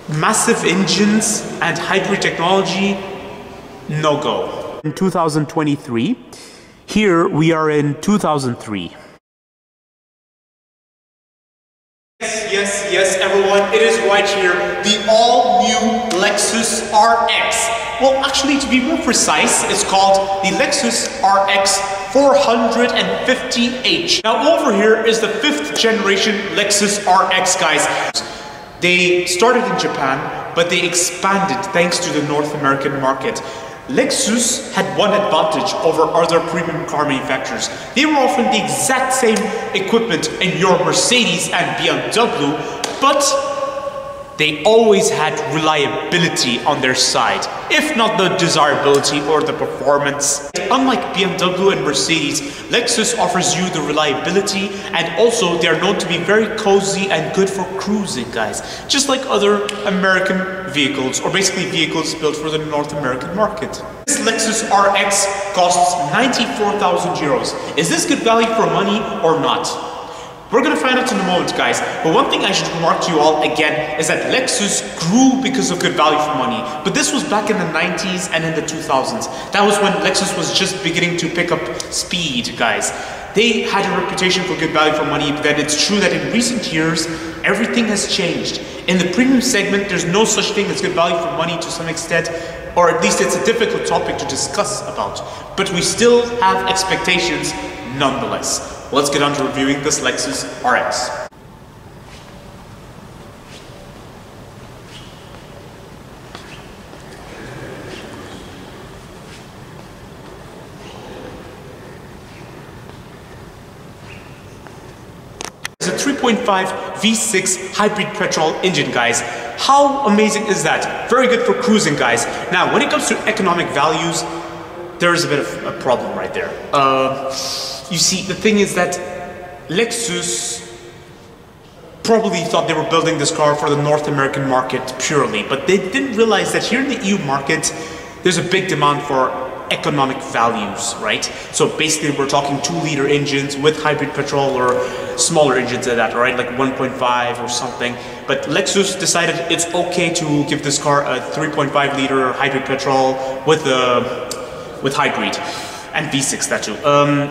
Massive engines and hybrid technology, no go. In 2023, here we are in 2003. Yes, everyone, it is right here, the all-new Lexus RX. Well, actually, to be more precise, it's called the Lexus RX 450h. Now, over here is the 5th generation Lexus RX, guys. They started in Japan, but they expanded thanks to the North American market. Lexus had one advantage over other premium car manufacturers. They were offering the exact same equipment in your Mercedes and BMW, but they always had reliability on their side, if not the desirability or the performance. Unlike BMW and Mercedes, Lexus offers you the reliability, and also they're known to be very cozy and good for cruising, guys. Just like other American vehicles, or basically vehicles built for the North American market. This Lexus RX costs 94,000 euros. Is this good value for money or not? We're gonna find out in a moment, guys. But one thing I should remark to you all again is that Lexus grew because of good value for money. But this was back in the 90s and in the 2000s. That was when Lexus was just beginning to pick up speed, guys. They had a reputation for good value for money, but then it's true that in recent years, everything has changed. In the premium segment, there's no such thing as good value for money to some extent, or at least it's a difficult topic to discuss about. But we still have expectations nonetheless. Let's get on to reviewing this Lexus RX. It's a 3.5 V6 hybrid petrol engine, guys. How amazing is that? Very good for cruising, guys. Now, when it comes to economic values, there is a bit of a problem right there. You see, the thing is that Lexus probably thought they were building this car for the North American market purely, but they didn't realize that here in the EU market, there's a big demand for economic values, right? So basically we're talking 2-liter engines with hybrid petrol or smaller engines at that, right? Like 1.5 or something. But Lexus decided it's okay to give this car a 3.5-liter hybrid petrol with hybrid. And V6, that too.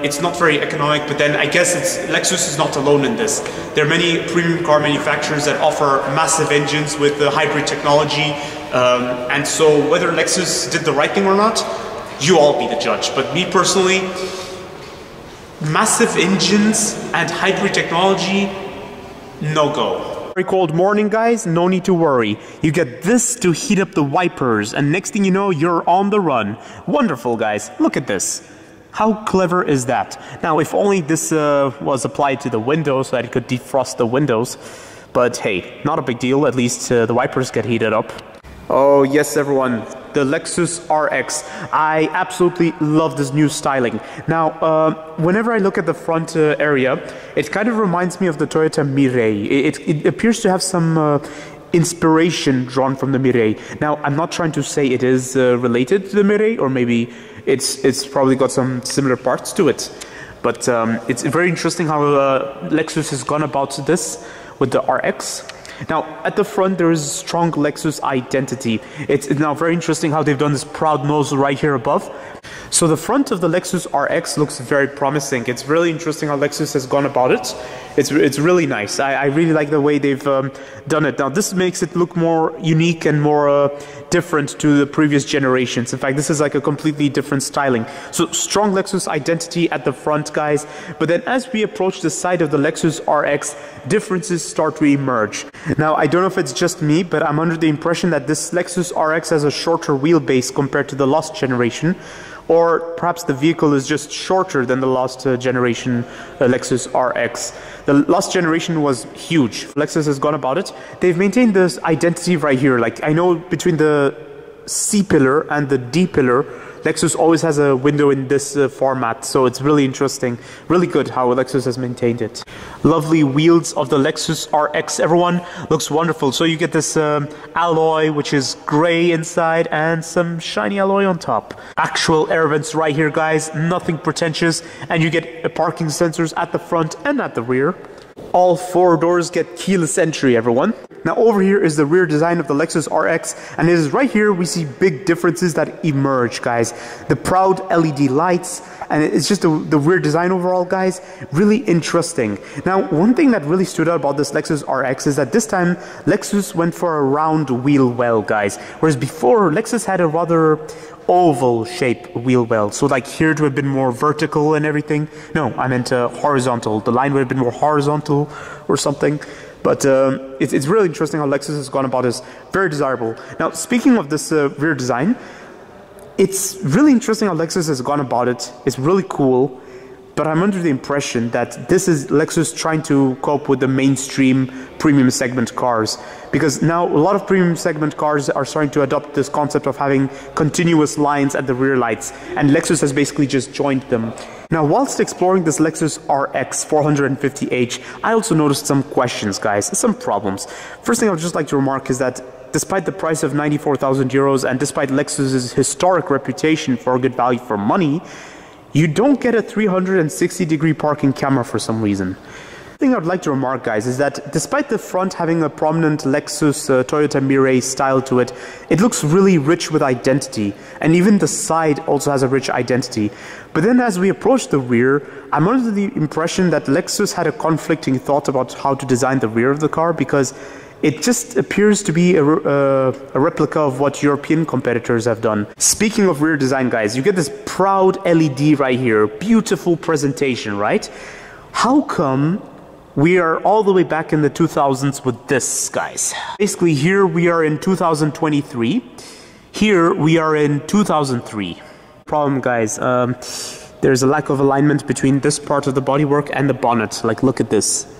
It's not very economic, but then I guess Lexus is not alone in this. There are many premium car manufacturers that offer massive engines with the hybrid technology, and so whether Lexus did the right thing or not, you all be the judge. But me personally, massive engines and hybrid technology, no go. Very cold morning, guys, no need to worry. You get this to heat up the wipers, and next thing you know, you're on the run. Wonderful, guys. Look at this. How clever is that? Now, if only this was applied to the windows so that it could defrost the windows. But hey, not a big deal. At least the wipers get heated up. Oh, yes, everyone. The Lexus RX. I absolutely love this new styling. Now, whenever I look at the front area, it kind of reminds me of the Toyota Mirai. It appears to have some inspiration drawn from the Mirai. Now, I'm not trying to say it is related to the Mirai, or maybe it's probably got some similar parts to it. But it's very interesting how Lexus has gone about this with the RX. Now, at the front, there is a strong Lexus identity. It's now very interesting how they've done this proud nose right here above. So the front of the Lexus RX looks very promising. It's really interesting how Lexus has gone about it. It's really nice. I really like the way they've done it. Now, this makes it look more unique and more different to the previous generations. In fact, this is like a completely different styling. So strong Lexus identity at the front, guys. But then as we approach the side of the Lexus RX, differences start to emerge. Now, I don't know if it's just me, but I'm under the impression that this Lexus RX has a shorter wheelbase compared to the last generation. Or perhaps the vehicle is just shorter than the last generation Lexus RX. The last generation was huge. Lexus has gone about it. They've maintained this identity right here. Like, I know between the C pillar and the D pillar, Lexus always has a window in this format, so it's really interesting. Really good how Lexus has maintained it. Lovely wheels of the Lexus RX, everyone. Looks wonderful. So you get this alloy, which is gray inside, and some shiny alloy on top. Actual air vents right here, guys. Nothing pretentious. And you get parking sensors at the front and at the rear. All 4 doors get keyless entry, everyone. Now over here is the rear design of the Lexus RX, and it is right here we see big differences that emerge, guys. The proud LED lights, and it's just the rear design overall, guys. Really interesting. Now, one thing that really stood out about this Lexus RX is that this time Lexus went for a round wheel well, guys. Whereas before, Lexus had a rather oval shape wheel well. So like here to have been more vertical and everything. No, I meant horizontal. The line would have been more horizontal or something. But it's really interesting how Lexus has gone about this. Very desirable. Now, speaking of this rear design, it's really interesting how Lexus has gone about it. It's really cool. But I'm under the impression that this is Lexus trying to cope with the mainstream premium segment cars. Because now a lot of premium segment cars are starting to adopt this concept of having continuous lines at the rear lights. And Lexus has basically just joined them. Now, whilst exploring this Lexus RX 450h, I also noticed some questions, guys, some problems. First thing I would just like to remark is that despite the price of 94,000 euros and despite Lexus's historic reputation for good value for money, you don't get a 360-degree parking camera for some reason. The thing I'd like to remark, guys, is that despite the front having a prominent Lexus Toyota Mirai style to it, it looks really rich with identity, and even the side also has a rich identity. But then as we approach the rear, I'm under the impression that Lexus had a conflicting thought about how to design the rear of the car, because it just appears to be a replica of what European competitors have done. Speaking of rear design, guys, you get this proud LED right here. Beautiful presentation, right? How come we are all the way back in the 2000s with this, guys? Basically, here we are in 2023. Here we are in 2003. Problem, guys, there's a lack of alignment between this part of the bodywork and the bonnet. Like, look at this.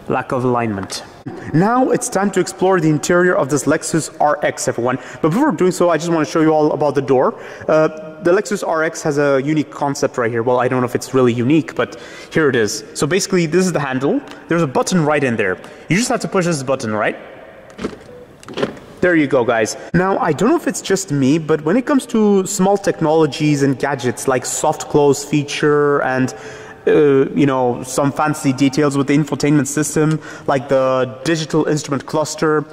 Lack of alignment. Now it's time to explore the interior of this Lexus RX, everyone. But before doing so, I just want to show you all about the door. The Lexus RX has a unique concept right here. Well, I don't know if it's really unique, but here it is. So basically, this is the handle. There's a button right in there. You just have to push this button, right? There you go, guys. Now, I don't know if it's just me, but when it comes to small technologies and gadgets like soft close feature and you know, some fancy details with the infotainment system, like the digital instrument cluster,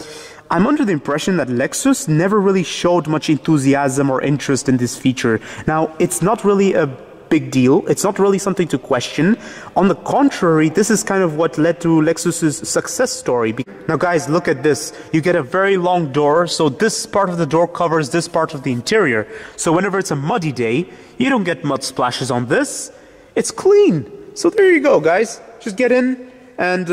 I'm under the impression that Lexus never really showed much enthusiasm or interest in this feature. Now, it's not really a big deal. It's not really something to question. On the contrary, this is kind of what led to Lexus's success story. Now, guys, look at this. You get a very long door, so this part of the door covers this part of the interior. So whenever it's a muddy day, you don't get mud splashes on this. It's clean. So there you go, guys. Just get in, and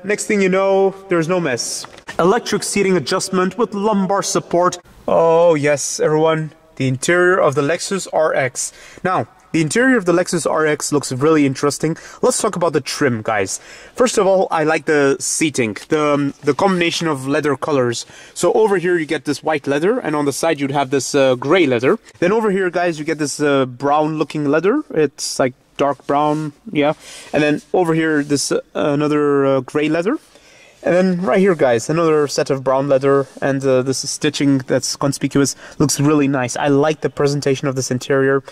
next thing you know, there's no mess. Electric seating adjustment with lumbar support. Oh yes, everyone, the interior of the Lexus RX. Now, the interior of the Lexus RX looks really interesting. Let's talk about the trim, guys. First of all, I like the seating, the combination of leather colors. So over here you get this white leather, and on the side you'd have this gray leather. Then over here, guys, you get this brown looking leather. It's like dark brown, yeah. And then over here, this another gray leather. And then right here, guys, another set of brown leather, and this stitching that's conspicuous. Looks really nice. I like the presentation of this interior.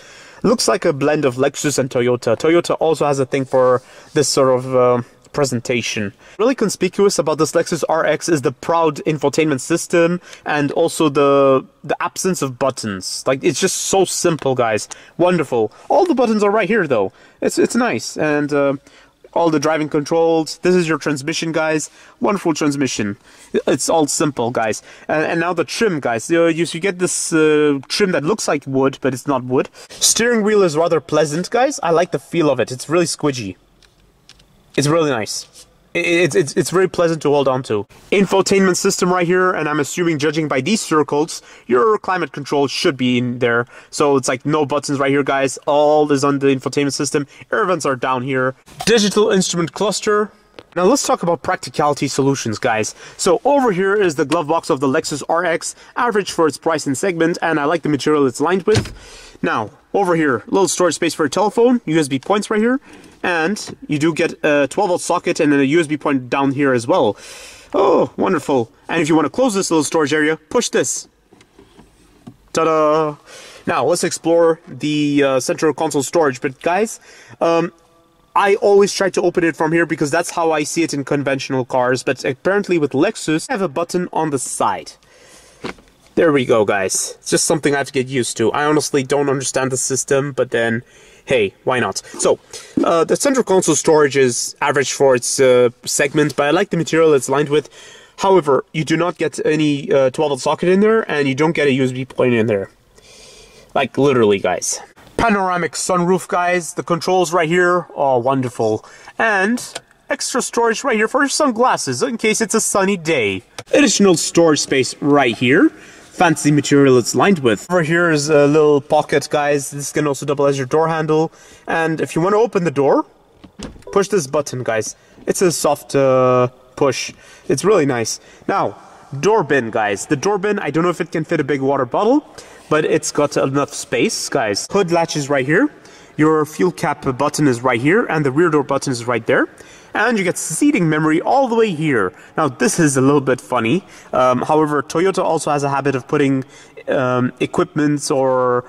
Looks like a blend of Lexus and Toyota. Toyota also has a thing for this sort of presentation. Really conspicuous about this Lexus RX is the proud infotainment system, and also the absence of buttons. Like, it's just so simple, guys. Wonderful. All the buttons are right here, though. It's nice, and all the driving controls. This is your transmission, guys. Wonderful transmission. It's all simple, guys. And now the trim, guys. You get this trim that looks like wood, but it's not wood. Steering wheel is rather pleasant, guys. I like the feel of it. It's really squidgy. It's really nice. It's very pleasant to hold on to. Infotainment system right here, and I'm assuming, judging by these circles, your climate control should be in there. So it's like no buttons right here, guys. All is on the infotainment system. Air vents are down here. Digital instrument cluster. Now let's talk about practicality solutions, guys. So over here is the glove box of the Lexus RX, average for its price and segment, and I like the material it's lined with. Now, over here, little storage space for a telephone, USB points right here, and you do get a 12-volt socket and then a USB point down here as well. Oh, wonderful. And if you want to close this little storage area, push this. Ta-da! Now, let's explore the central console storage. But guys, I always try to open it from here because that's how I see it in conventional cars, but apparently with Lexus, I have a button on the side. There we go, guys. It's just something I have to get used to. I honestly don't understand the system, but then, hey, why not? So, the central console storage is average for its segment, but I like the material it's lined with. However, you do not get any 12-volt socket in there, and you don't get a USB point in there. Like, literally, guys. Panoramic sunroof, guys. The controls right here. Oh, wonderful. And extra storage right here for your sunglasses, in case it's a sunny day. Additional storage space right here. Fancy material it's lined with. Over here is a little pocket, guys. This can also double as your door handle. And if you want to open the door, push this button, guys. It's a soft push. It's really nice. Now, door bin, guys. The door bin, I don't know if it can fit a big water bottle, but it's got enough space, guys. Hood latch is right here. Your fuel cap button is right here, and the rear door button is right there. And you get seating memory all the way here. Now, this is a little bit funny. However, Toyota also has a habit of putting equipments or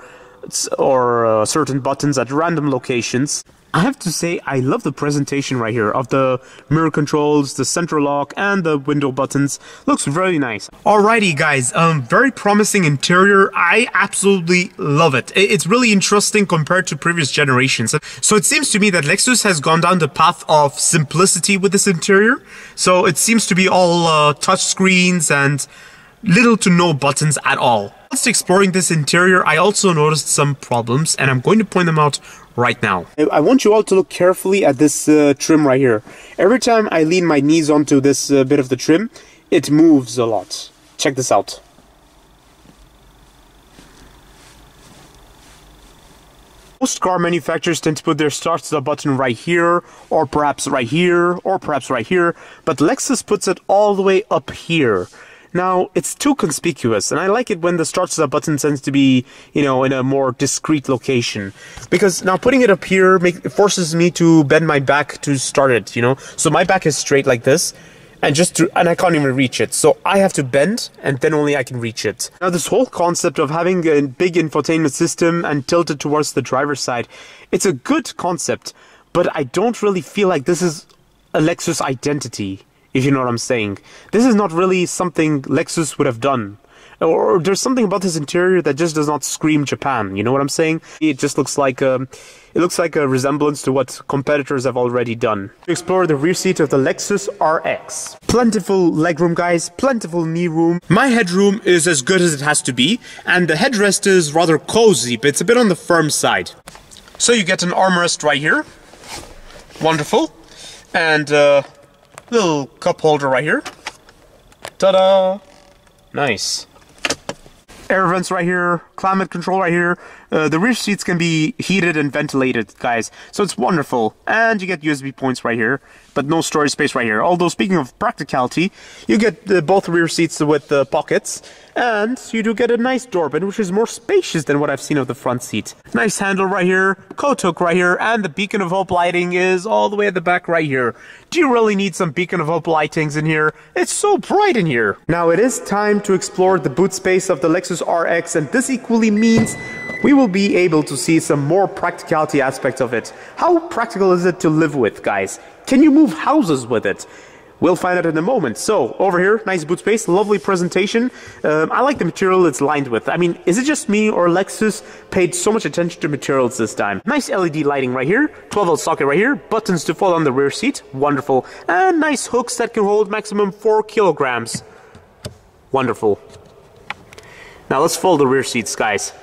certain buttons at random locations. I have to say, I love the presentation right here of the mirror controls, the central lock, and the window buttons. Looks very nice. Alrighty, guys, very promising interior. I absolutely love it. It's really interesting compared to previous generations. So it seems to me that Lexus has gone down the path of simplicity with this interior. So it seems to be all touch screens and little to no buttons at all. Whilst exploring this interior, I also noticed some problems, and I'm going to point them out right now. I want you all to look carefully at this trim right here. Every time I lean my knees onto this bit of the trim, it moves a lot. Check this out. Most car manufacturers tend to put their start-stop button right here, or perhaps right here, or perhaps right here, but Lexus puts it all the way up here. Now, it's too conspicuous, and I like it when the start-stop button tends to be, you know, in a more discreet location. Because now putting it up here forces me to bend my back to start it, you know? So my back is straight like this, and I can't even reach it. So I have to bend, and then only I can reach it. Now, this whole concept of having a big infotainment system and tilted towards the driver's side, it's a good concept, but I don't really feel like this is a Lexus identity. If you know what I'm saying. This is not really something Lexus would have done. Or there's something about this interior that just does not scream Japan. You know what I'm saying? It just looks like a resemblance to what competitors have already done. Explore the rear seat of the Lexus RX. Plentiful legroom, guys. Plentiful knee room. My headroom is as good as it has to be, and the headrest is rather cozy, but it's a bit on the firm side. So you get an armrest right here. Wonderful. And little cup holder right here. Ta-da! Nice. Air vents right here, climate control right here. The rear seats can be heated and ventilated, guys. So it's wonderful. And you get USB points right here, but no storage space right here. Although, speaking of practicality, you get both rear seats with pockets. And you do get a nice door bin, which is more spacious than what I've seen of the front seat. Nice handle right here, coat hook right here, and the beacon of hope lighting is all the way at the back right here. Do you really need some beacon of hope lightings in here? It's so bright in here. Now it is time to explore the boot space of the Lexus RX, and this equally means we will be able to see some more practicality aspects of it. How practical is it to live with, guys? Can you move houses with it? We'll find out in a moment. So, over here, nice boot space, lovely presentation. I like the material it's lined with. I mean, is it just me or Lexus paid so much attention to materials this time? Nice LED lighting right here, 12-volt socket right here, buttons to fold on the rear seat, wonderful. And nice hooks that can hold maximum 4 kilograms. Wonderful. Now let's fold the rear seats, guys.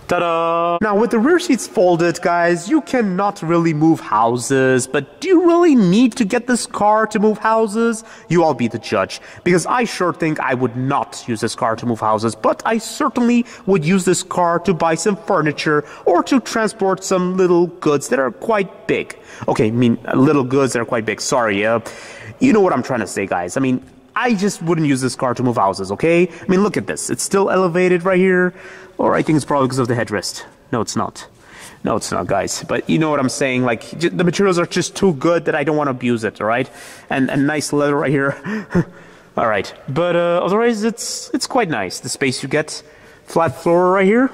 Ta-da! Now, with the rear seats folded, guys, you cannot really move houses, but do you really need to get this car to move houses? You all be the judge, because I sure think I would not use this car to move houses, but I certainly would use this car to buy some furniture or to transport some little goods that are quite big. Okay, I mean, little goods that are quite big, sorry. You know what I'm trying to say, guys. I mean, I just wouldn't use this car to move houses, okay? I mean, look at this. It's still elevated right here. Or I think it's probably because of the headrest. No, it's not. No, it's not, guys. But you know what I'm saying? Like, the materials are just too good that I don't want to abuse it, all right? And nice leather right here. All right. But otherwise, it's quite nice. The space you get. Flat floor right here.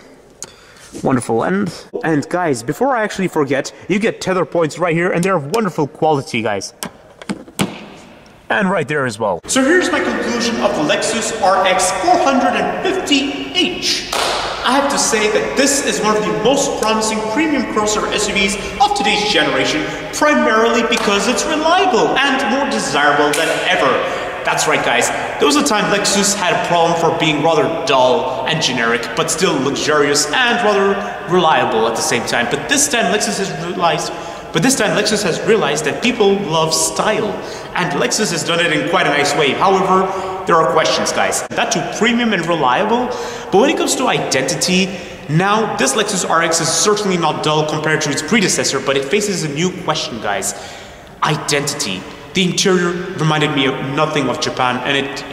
Wonderful. And guys, before I actually forget, you get tether points right here, and they're of wonderful quality, guys. And right there as well. So here's my conclusion of the Lexus RX 450h. I have to say that this is one of the most promising premium crossover SUVs of today's generation, primarily because it's reliable and more desirable than ever. That's right, guys. There was a time Lexus had a problem for being rather dull and generic, but still luxurious and rather reliable at the same time. But this time Lexus has realized that people love style, and Lexus has done it in quite a nice way. However, there are questions, guys. That too premium and reliable, but when it comes to identity, now this Lexus RX is certainly not dull compared to its predecessor, but it faces a new question, guys. Identity. The interior reminded me of nothing of Japan, and it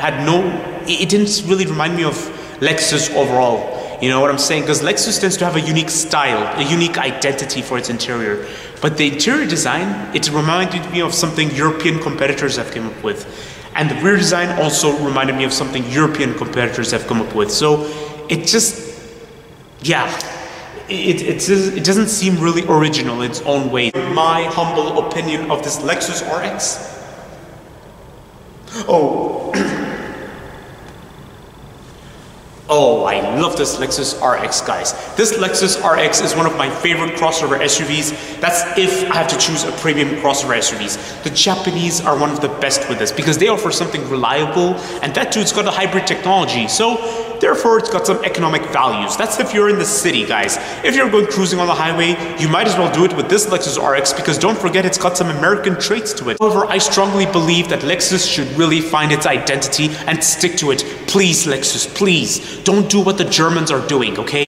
didn't really remind me of Lexus overall. You know what I'm saying? Because Lexus tends to have a unique style, a unique identity for its interior. But the interior design, it reminded me of something European competitors have come up with. And the rear design also reminded me of something European competitors have come up with. So it just, yeah, it doesn't seem really original in its own way. My humble opinion of this Lexus RX. Oh, I love this Lexus RX, guys. This Lexus RX is one of my favorite crossover SUVs. That's if I have to choose a premium crossover SUVs. The Japanese are one of the best with this because they offer something reliable, and that too, it's got a hybrid technology. So therefore, it's got some economic values. That's if you're in the city, guys. If you're going cruising on the highway, you might as well do it with this Lexus RX because don't forget it's got some American traits to it. However, I strongly believe that Lexus should really find its identity and stick to it. Please, Lexus, please, don't do what the Germans are doing, okay?